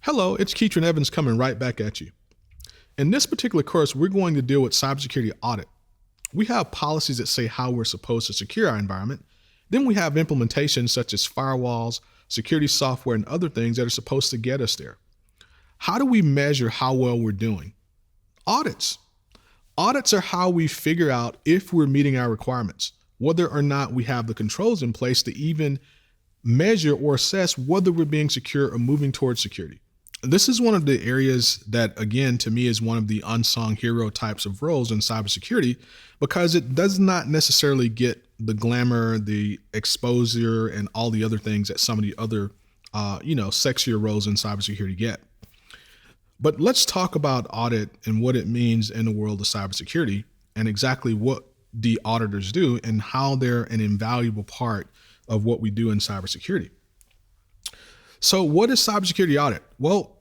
Hello, it's Keatron Evans coming right back at you. In this particular course, we're going to deal with cybersecurity audit. We have policies that say how we're supposed to secure our environment. Then we have implementations such as firewalls, security software, and other things that are supposed to get us there. How do we measure how well we're doing? Audits. Audits are how we figure out if we're meeting our requirements, whether or not we have the controls in place to even measure or assess whether we're being secure or moving towards security. This is one of the areas that, again, to me is one of the unsung hero types of roles in cybersecurity, because it does not necessarily get the glamour, the exposure, and all the other things that some of the other, sexier roles in cybersecurity get. But let's talk about audit and what it means in the world of cybersecurity and exactly what the auditors do and how they're an invaluable part of what we do in cybersecurity. So what is cybersecurity audit? Well,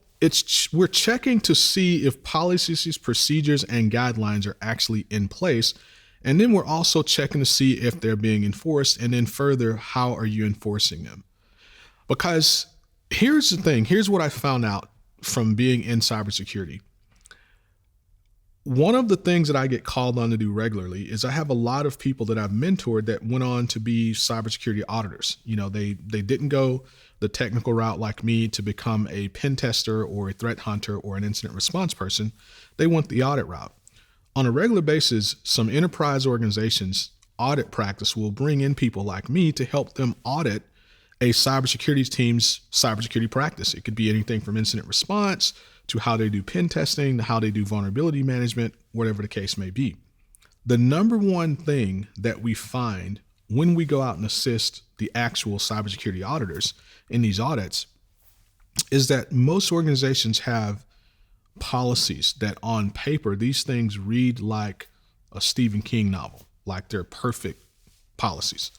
we're checking to see if policies, procedures, and guidelines are actually in place. And then we're also checking to see if they're being enforced. And then further, how are you enforcing them? Because here's the thing. Here's what I found out from being in cybersecurity. One of the things that I get called on to do regularly is I have a lot of people that I've mentored that went on to be cybersecurity auditors. They didn't go the technical route like me to become a pen tester or a threat hunter or an incident response person. They went the audit route. On a regular basis, some enterprise organizations audit practice will bring in people like me to help them audit a cybersecurity team's cybersecurity practice. It could be anything from incident response to how they do pen testing, to how they do vulnerability management, whatever the case may be. The number one thing that we find when we go out and assist the actual cybersecurity auditors in these audits is that most organizations have policies that on paper, these things read like a Stephen King novel, like they're perfect policies.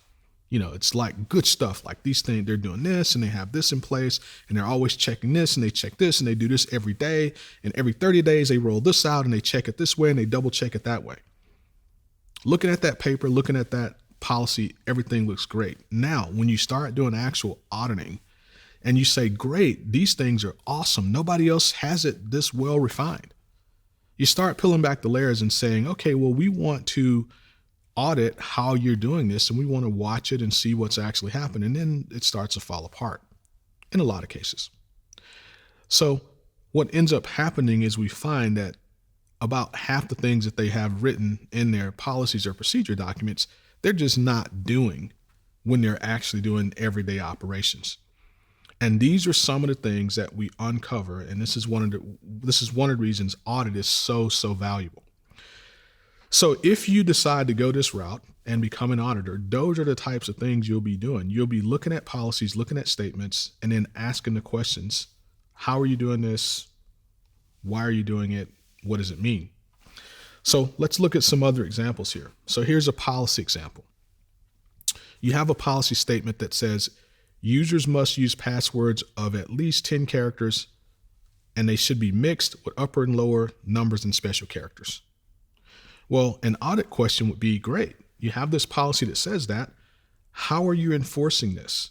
It's like good stuff, like these things, they're doing this and they have this in place and they're always checking this and they check this and they do this every day. And every 30 days they roll this out and they check it this way and they double check it that way. Looking at that paper, looking at that policy, everything looks great. Now, when you start doing actual auditing and you say, great, these things are awesome. Nobody else has it this well refined. You start peeling back the layers and saying, okay, well, we want to audit how you're doing this and we want to watch it and see what's actually happening. And then it starts to fall apart in a lot of cases. So what ends up happening is we find that about half the things that they have written in their policies or procedure documents, they're just not doing when they're actually doing everyday operations. And these are some of the things that we uncover. And this is one of the reasons audit is so valuable. So if you decide to go this route and become an auditor, those are the types of things you'll be doing. You'll be looking at policies, looking at statements, and then asking the questions. How are you doing this? Why are you doing it? What does it mean? So let's look at some other examples here. So here's a policy example. You have a policy statement that says users must use passwords of at least 10 characters, and they should be mixed with upper and lower numbers and special characters. Well, an audit question would be, great. You have this policy that says that. How are you enforcing this?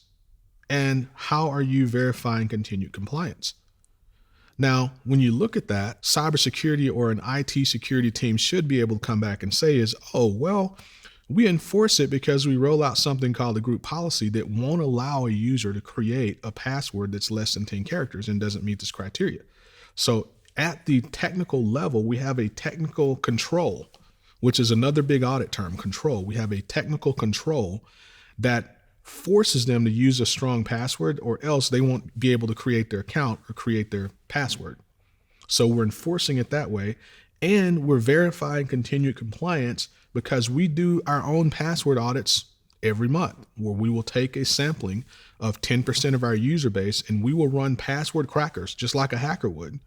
And how are you verifying continued compliance? Now, when you look at that, cybersecurity or an IT security team should be able to come back and say is, oh, well, we enforce it because we roll out something called a group policy that won't allow a user to create a password that's less than 10 characters and doesn't meet this criteria. So at the technical level, we have a technical control, which is another big audit term, control. We have a technical control that forces them to use a strong password or else they won't be able to create their account or create their password. So we're enforcing it that way. And we're verifying continued compliance because we do our own password audits every month where we will take a sampling of 10% of our user base and we will run password crackers just like a hacker would.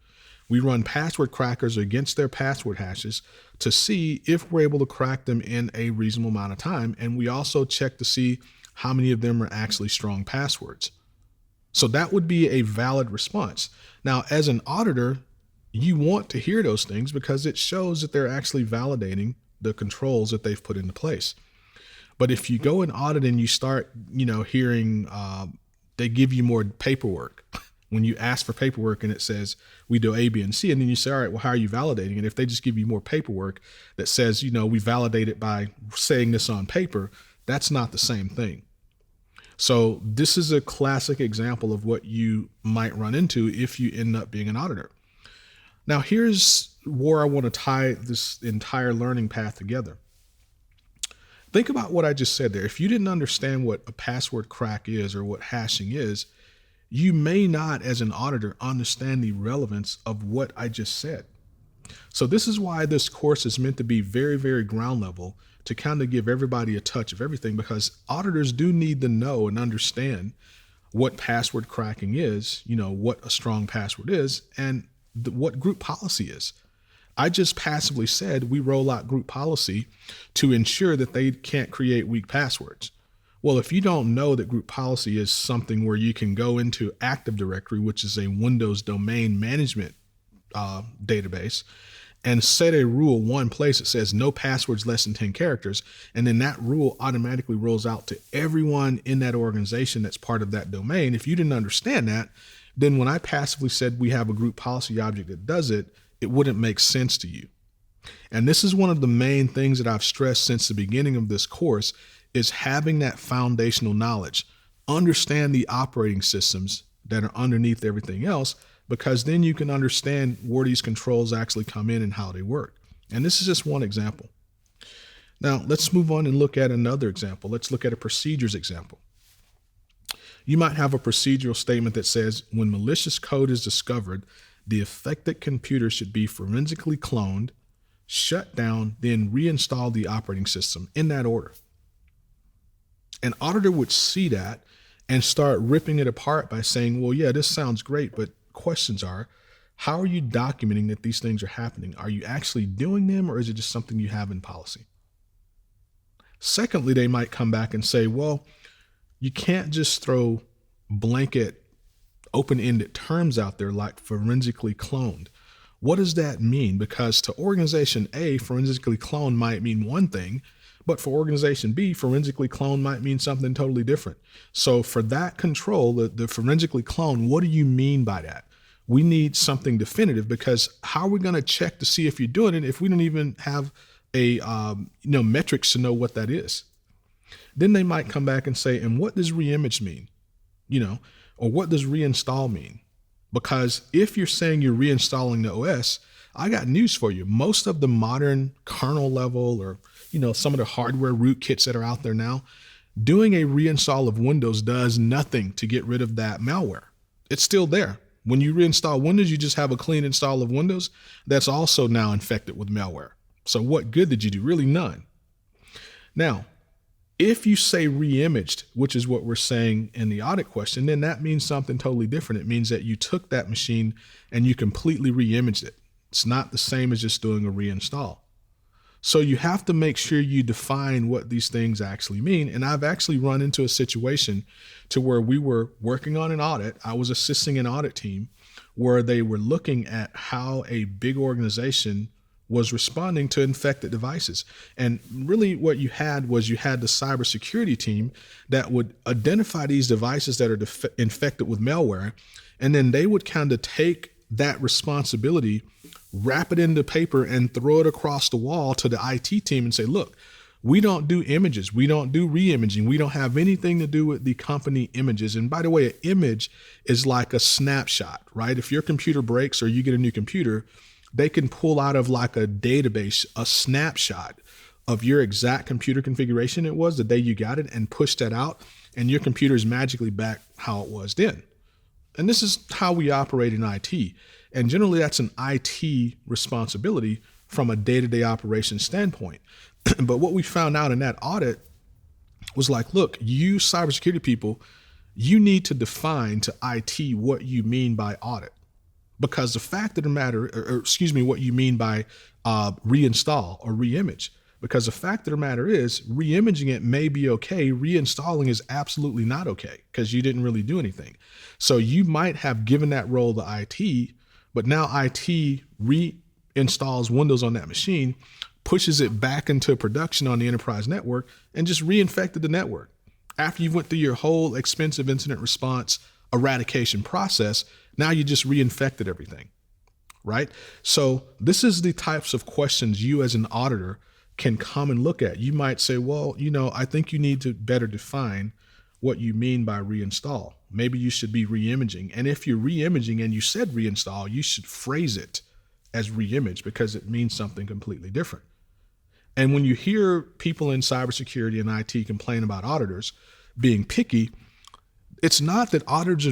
We run password crackers against their password hashes to see if we're able to crack them in a reasonable amount of time. And we also check to see how many of them are actually strong passwords. So that would be a valid response. Now, as an auditor, you want to hear those things because it shows that they're actually validating the controls that they've put into place. But if you go and audit and you start, hearing they give you more paperwork, when you ask for paperwork and it says we do A, B, and C, and then you say, all right, well, how are you validating? And if they just give you more paperwork that says, we validate it by saying this on paper, that's not the same thing. So this is a classic example of what you might run into if you end up being an auditor. Now, here's where I want to tie this entire learning path together. Think about what I just said there. If you didn't understand what a password crack is or what hashing is, you may not, as an auditor, understand the relevance of what I just said. So this is why this course is meant to be very, very ground level, to kind of give everybody a touch of everything, because auditors do need to know and understand what password cracking is, what a strong password is, and what group policy is. I just passively said we roll out group policy to ensure that they can't create weak passwords. Well, if you don't know that group policy is something where you can go into Active Directory, which is a Windows domain management database, and set a rule one place that says no passwords less than 10 characters, and then that rule automatically rolls out to everyone in that organization that's part of that domain. If you didn't understand that, then when I passively said we have a group policy object that does it, it wouldn't make sense to you. And this is one of the main things that I've stressed since the beginning of this course, is having that foundational knowledge. Understand the operating systems that are underneath everything else, because then you can understand where these controls actually come in and how they work. And this is just one example. Now, let's move on and look at another example. Let's look at a procedures example. You might have a procedural statement that says, when malicious code is discovered, the affected computer should be forensically cloned, shut down, then reinstall the operating system in that order. An auditor would see that and start ripping it apart by saying, well, yeah, this sounds great, but questions are, how are you documenting that these things are happening? Are you actually doing them, or is it just something you have in policy? Secondly, they might come back and say, well, you can't just throw blanket open-ended terms out there like forensically cloned. What does that mean? Because to organization A, forensically cloned might mean one thing, but for organization B, forensically cloned might mean something totally different. So for that control, the forensically cloned, what do you mean by that? We need something definitive, because how are we going to check to see if you're doing it if we don't even have a metrics to know what that is? Then they might come back and say, and what does reimage mean? Or what does reinstall mean? Because if you're saying you're reinstalling the OS, I got news for you. Most of the modern kernel level or, some of the hardware rootkits that are out there now, doing a reinstall of Windows does nothing to get rid of that malware. It's still there. When you reinstall Windows, you just have a clean install of Windows that's also now infected with malware. So what good did you do? Really none. Now, if you say reimaged, which is what we're saying in the audit question, then that means something totally different. It means that you took that machine and you completely reimaged it. It's not the same as just doing a reinstall. So you have to make sure you define what these things actually mean. And I've actually run into a situation to where we were working on an audit. I was assisting an audit team where they were looking at how a big organization was responding to infected devices. And really what you had the cybersecurity team that would identify these devices that are infected with malware. And then they would kind of take that responsibility, wrap it into paper and throw it across the wall to the IT team and say, look, we don't do images. We don't do re-imaging. We don't have anything to do with the company images. And by the way, an image is like a snapshot, right? If your computer breaks or you get a new computer, they can pull out of like a database, a snapshot of your exact computer configuration it was the day you got it and push that out, and your computer is magically back how it was then. And this is how we operate in IT. And generally that's an IT responsibility from a day-to-day operations standpoint. But what we found out in that audit was like, look, you cybersecurity people, you need to define to IT what you mean by audit. Because the fact of the matter, what you mean by reinstall or reimage. Because the fact of the matter is, reimaging it may be okay. Reinstalling is absolutely not okay because you didn't really do anything. So you might have given that role to IT, but now IT reinstalls Windows on that machine, pushes it back into production on the enterprise network, and just reinfected the network after you went through your whole expensive incident response eradication process, now you just reinfected everything, right? So this is the types of questions you as an auditor can come and look at. You might say, well, I think you need to better define what you mean by reinstall. Maybe you should be reimaging. And if you're reimaging and you said reinstall, you should phrase it as reimage because it means something completely different. And when you hear people in cybersecurity and IT complain about auditors being picky, it's not that auditors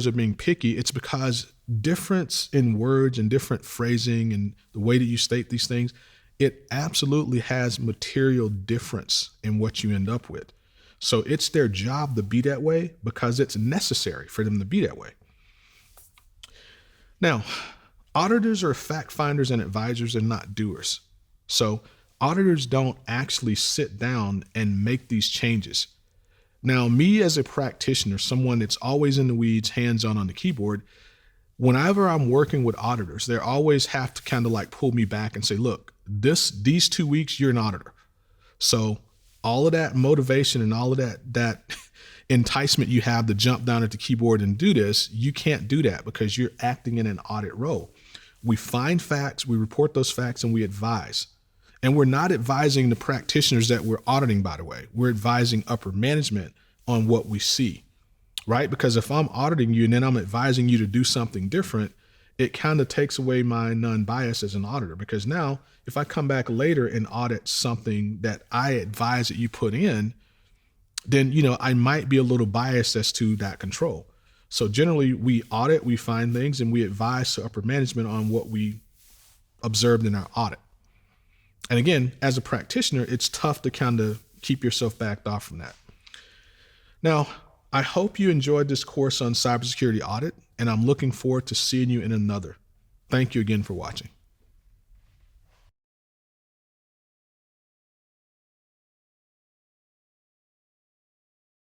are being picky. It's because difference in words and different phrasing and the way that you state these things, it absolutely has material difference in what you end up with. So it's their job to be that way because it's necessary for them to be that way. Now, auditors are fact finders and advisors and not doers. So auditors don't actually sit down and make these changes. Now, me as a practitioner, someone that's always in the weeds, hands-on on the keyboard, whenever I'm working with auditors, they always have to kind of like pull me back and say, look, these 2 weeks, you're an auditor. So all of that motivation and all of that enticement you have to jump down at the keyboard and do this, you can't do that because you're acting in an audit role. We find facts, we report those facts, and we advise. And we're not advising the practitioners that we're auditing, by the way. We're advising upper management on what we see, right? Because if I'm auditing you and then I'm advising you to do something different, it kind of takes away my non-bias as an auditor. Because now if I come back later and audit something that I advise that you put in, then, I might be a little biased as to that control. So generally we audit, we find things, and we advise to upper management on what we observed in our audit. And again, as a practitioner, it's tough to kind of keep yourself backed off from that. Now, I hope you enjoyed this course on cybersecurity audit, and I'm looking forward to seeing you in another. Thank you again for watching.